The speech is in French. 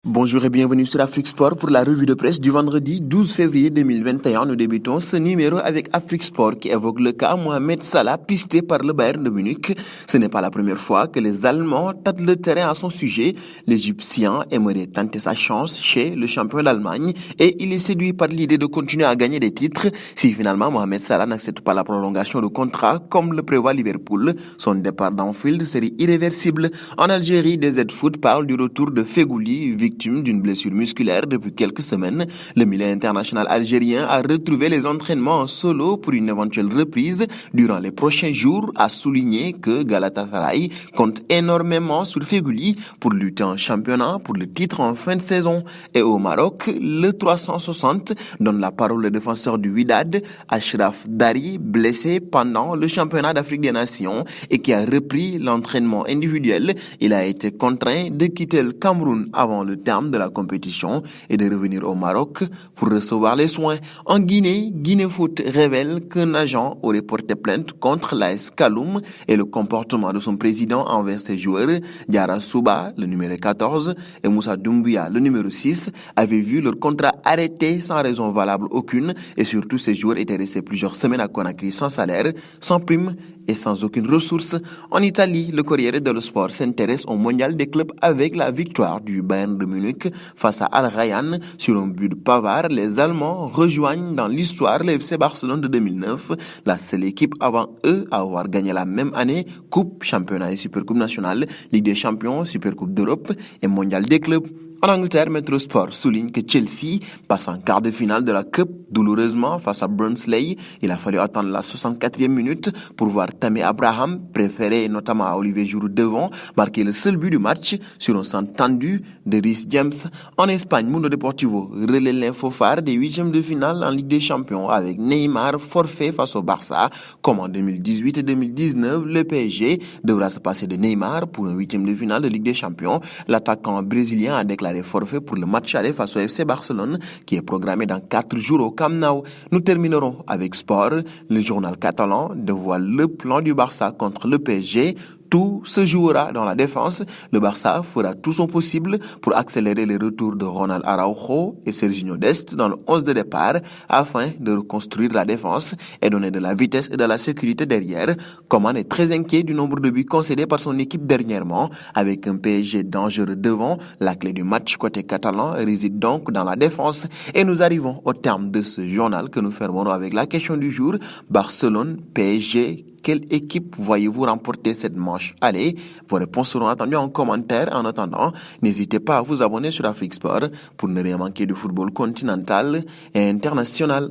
Bonjour et bienvenue sur Afrique Sport pour la revue de presse du vendredi 12 février 2021. Nous débutons ce numéro avec Afrique Sport qui évoque le cas Mohamed Salah pisté par le Bayern de Munich. Ce n'est pas la première fois que les Allemands tâtent le terrain à son sujet. L'Égyptien aimerait tenter sa chance chez le champion d'Allemagne et il est séduit par l'idée de continuer à gagner des titres si finalement Mohamed Salah n'accepte pas la prolongation de contrat comme le prévoit Liverpool. Son départ d'Anfield serait irréversible. En Algérie, DZ Foot parle du retour de Fegouli, victime d'une blessure musculaire depuis quelques semaines. Le milieu international algérien a retrouvé les entraînements en solo pour une éventuelle reprise durant les prochains jours, a souligné que Galatasaray compte énormément sur Fegouli pour lutter en championnat pour le titre en fin de saison. Et au Maroc, le 360 donne la parole au défenseur du Wydad, Achraf Dari, blessé pendant le championnat d'Afrique des Nations et qui a repris l'entraînement individuel. Il a été contraint de quitter le Cameroun avant le terme de la compétition et de revenir au Maroc pour recevoir les soins. En Guinée, Guinée Foot révèle qu'un agent aurait porté plainte contre l'AS Kaloum et le comportement de son président envers ses joueurs. Diarra Souba, le numéro 14, et Moussa Doumbouya, le numéro 6, avaient vu leur contrat arrêté sans raison valable aucune et surtout ces joueurs étaient restés plusieurs semaines à Conakry sans salaire, sans prime et sans aucune ressource. En Italie, le Corriere dello Sport s'intéresse au mondial des clubs avec la victoire du Bayern de Munich face à Al Rayyan sur un but de Pavard. Les Allemands rejoignent dans l'histoire le FC Barcelone de 2009, la seule équipe avant eux à avoir gagné la même année Coupe, Championnat et Supercoupe nationale, Ligue des Champions, Supercoupe d'Europe et Mondial des clubs. En Angleterre, Metro Sport souligne que Chelsea passe en quart de finale de la Cup douloureusement face à Burnley. Il a fallu attendre la 64e minute pour voir Tammy Abraham, préféré notamment à Olivier Giroud devant, marquer le seul but du match sur un centre tendu de Reece James. En Espagne, Mundo Deportivo relaie l'info phare des huitièmes de finale en Ligue des Champions avec Neymar forfait face au Barça. Comme en 2018 et 2019, le PSG devra se passer de Neymar pour un huitième de finale de Ligue des Champions. L'attaquant brésilien a déclaré forfait pour le match aller face au FC Barcelone qui est programmé dans 4 jours au Camp Nou. Nous terminerons avec sport. Le journal catalan dévoile le plan du Barça contre le PSG. Tout se jouera dans la défense. Le Barça fera tout son possible pour accélérer le retour de Ronald Araujo et Serginho Dest dans le 11 de départ afin de reconstruire la défense et donner de la vitesse et de la sécurité derrière. Coman est très inquiet du nombre de buts concédés par son équipe dernièrement. Avec un PSG dangereux devant, la clé du match côté catalan réside donc dans la défense. Et nous arrivons au terme de ce journal que nous fermerons avec la question du jour. Barcelone, PSG, quelle équipe voyez-vous remporter cette manche? Allez, vos réponses seront attendues en commentaire. En attendant, n'hésitez pas à vous abonner sur Afrique Sport pour ne rien manquer du football continental et international.